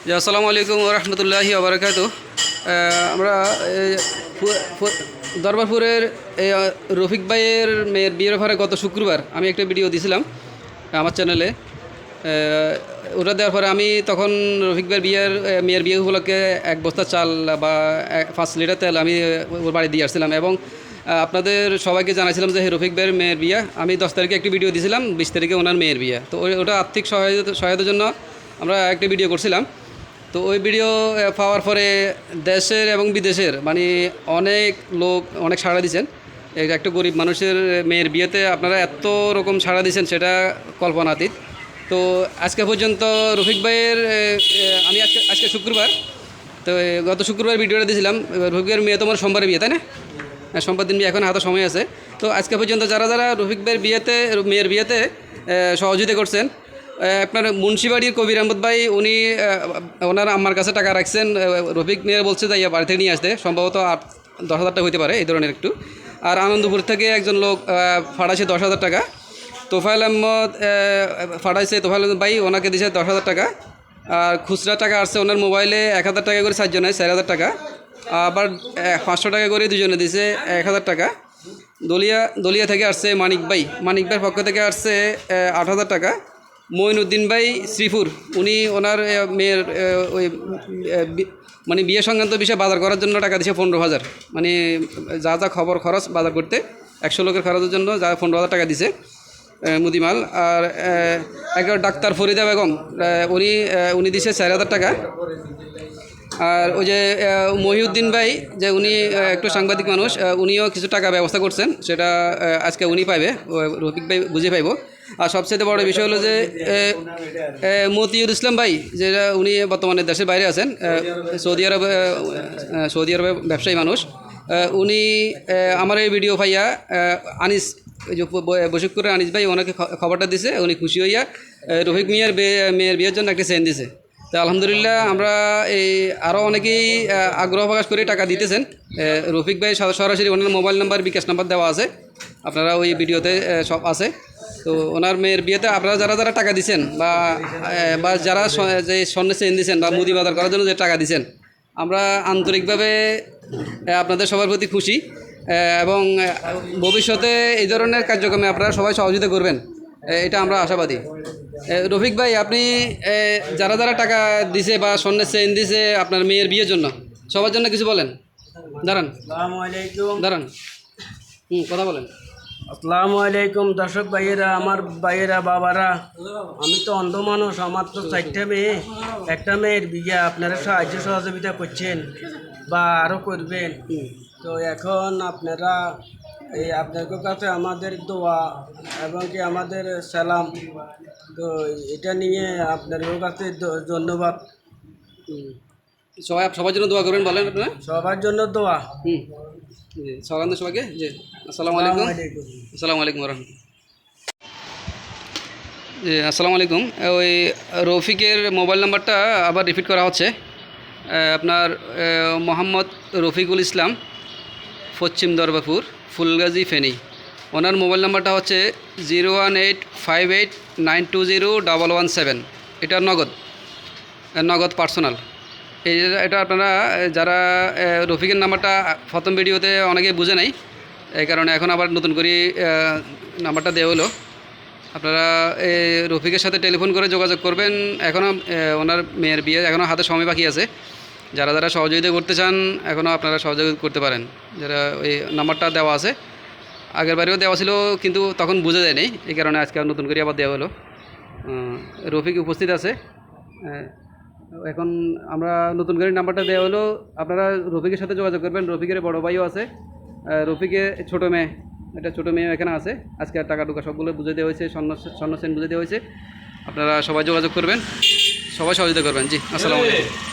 জি, আসসালামু আলাইকুম রহমতুল্লাহি ওবরাকাত। আমরা দরবারপুরের রফিক ভাইয়ের মেয়ের বিয়ের ব্যাপারে গত শুক্রবার আমি একটা ভিডিও দিয়েছিলাম আমার চ্যানেলে। ওটা দেওয়ার পরে আমি তখন রফিক ভাইয়ের মেয়ের বিয়ে উপলক্ষে 1 বস্তা চাল বা 5 লিটার তেল আমি ওর বাড়ি দিয়ে আসছিলাম এবং আপনাদের সবাইকে জানাইছিলাম যে রফিক ভাইয়ের মেয়ের বিয়ে। আমি 10 তারিখে একটি ভিডিও দিয়েছিলাম, 20 তারিখে ওনার মেয়ের বিয়ে। তো ওটা আর্থিক সহায়তার জন্য আমরা একটা ভিডিও করছিলাম। তো ওই ভিডিও পাওয়ার পরে দেশের এবং বিদেশের মানে অনেক লোক অনেক সাড়া দিয়েছেন। একটা গরিব মানুষের মেয়ের বিয়েতে আপনারা এত রকম সাড়া দিয়েছেন, সেটা কল্পনাতীত। তো আজকে পর্যন্ত রফিক ভাইয়ের আমি আজকে শুক্রবার, তো গত শুক্রবার ভিডিওটা দিয়েছিলাম। রফিক ভাইয়ের মেয়ে তোমার সোমবারে বিয়ে, তাই না? হ্যাঁ, সোমবার দিন বিয়ে, এখন হাতে সময় আছে। তো আজকে পর্যন্ত যারা যারা রফিক ভাইয়ের মেয়ের বিয়েতে সহযোগিতা করছেন, আপনার মুন্সিবাড়ির কবির আহমদ ভাই, উনি ওনার আম্মার কাছে টাকা রাখছেন। রফিক মেয়ের বলছে যে বাড়ি থেকে নিয়ে আসতে, সম্ভবত 10,000 টাকা হইতে পারে এই ধরনের একটু। আর আনন্দপুর থেকে একজন লোক ফাটাইছে 10,000 টাকা। তোফায়েল আহমদ ফাটাইছে, তোফায়েল আহমদ ভাই ওনাকে দিয়েছে 10,000 টাকা। আর খুচরা টাকা আসছে ওনার মোবাইলে 1,000 টাকা করে 4 জনের 4,000 টাকা। আবার 500 টাকা করে 2 জনে দিয়েছে 1,000 টাকা। দলিয়া থেকে আসছে মানিক ভাইয়ের পক্ষ থেকে আসছে 8,000 টাকা। মঈনুদ্দিন ভাই শ্রীপুর, উনি ওনার মেয়ের ওই মানে বিয়ে সংক্রান্ত বিষয়ে বাজার করার জন্য টাকা দিয়েছে 15,000। মানে যা যা খরচ বাজার করতে 100 লোকের খরচের জন্য যা 15,000 টাকা দিছে মুদিমাল। আর একটা ডাক্তার ফরিদা বেগম, উনি দিছে 4,000 টাকা। আর ওই যে মহিউদ্দিন ভাই, যে উনি একটু সাংবাদিক মানুষ, উনিও কিছু টাকা ব্যবস্থা করছেন, সেটা আজকে উনি পাইবে, রফিক ভাই বুঝে পাইব। আর সবচেয়ে বড় বিষয় হলো যে মতিউর ইসলাম ভাই, যেটা উনি বর্তমানে দেশের বাইরে আছেন, সৌদি আরবে ব্যবসায়ী মানুষ। উনি আমার এই ভিডিও পাইয়া আনিস, যে বশিকপুরের আনিস ভাই, ওনাকে খবরটা দিছে। উনি খুশি হইয়া রফিক মেয়ের বিয়ের জন্য একটা চেন দিছে। তো আলহামদুলিল্লাহ, আমরা এই আরও অনেকেই আগ্রহ প্রকাশ করে টাকা দিতেছেন। রফিক ভাই সরাসরি ওনার মোবাইল নাম্বার, বিকাশ নাম্বার দেওয়া আছে, আপনারা ওই ভিডিওতে সব আছে। তো ওনার মেয়ের বিয়েতে আপনারা যারা যারা টাকা দিচ্ছেন বা যারা যে স্বর্ণের চেন দিচ্ছেন বা মুদি বাজার করার জন্য যে টাকা দিচ্ছেন, আমরা আন্তরিকভাবে আপনাদের সবার প্রতি খুশি এবং ভবিষ্যতে এই ধরনের কার্যক্রমে আপনারা সবাই সহযোগিতা করবেন, এটা আমরা আশাবাদী। রফিক ভাই, আপনি যারা যারা টাকা দিছে বা স্বর্ণের চেইন দিছে আপনার মেয়ের বিয়ের জন্য, সবার জন্য কিছু বলেন। দাঁড়ান, কথা বলেন। আসসালামু আলাইকুম দর্শক ভাইয়েরা, আমার ভাইয়েরা, বাবারা। আমি তো অন্ধ মানুষ, আমার তো 4টা মেয়ে, একটা মেয়ের বিয়ে। আপনারা সাহায্য সহযোগিতা করছেন বা আরও করবেন। তো এখন আপনারা আপনাদের কাছে আমাদের দোয়া এবং কি আমাদের সালাম। তো এটা নিয়ে আপনাদের কাছে ধন্যবাদ। সবার জন্য দোয়া করবেন, বলেন আপনারা। সবার জন্য দোয়া। জি, সবাইকে জি, আসসালামু আলাইকুম। আসসালামু আলাইকুম রহমতুল্লাহ। জি, আসসালামু আলাইকুম। ওই রফিকের মোবাইল নাম্বারটা আবার রিপিট করা হচ্ছে। আপনার মোহাম্মদ রফিকুল ইসলাম, পশ্চিম দরবারপুর, ফুলগাজী, ফেনী। ওনার মোবাইল নাম্বারটা হচ্ছে 01858920117। এটা নগদ পার্সোনাল। এটা আপনারা যারা রফিকের নাম্বারটা প্রথম ভিডিওতে অনেকে বুঝে নাই, এই কারণে এখন আবার নতুন করে নাম্বারটা দেওয়া হলো। আপনারা রফিকের সাথে টেলিফোন করে যোগাযোগ করবেন। এখনও ওনার মেয়ের বিয়ে, এখনও হাতে সময় বাকি আছে। যারা যারা সহযোগিতা করতে চান, এখনও আপনারা সহযোগিতা করতে পারেন। যারা ওই নাম্বারটা দেওয়া আছে, আগের বারেও দেওয়া ছিল কিন্তু তখন বুঝে যায় নাই, এই কারণে আজকে নতুন করে আবার দেওয়া হলো। রফিক উপস্থিত আছে। এখন আমরা নতুন করে নাম্বারটা দেওয়া হলো, আপনারা রফিকের সাথে যোগাযোগ করবেন। রফিকের বড় ভাইও আছে, রফিকের ছোটো মেয়ে, এটা ছোটো মেয়ে এখানে আছে। আজকে টাকা টুকা সবগুলো বুঝে দেওয়া হয়েছে, স্বর্ণ সেন বুঝে দেওয়া হয়েছে। আপনারা সবাই যোগাযোগ করবেন, সবাই সহযোগিতা করবেন। জি, আসসালামু আলাইকুম।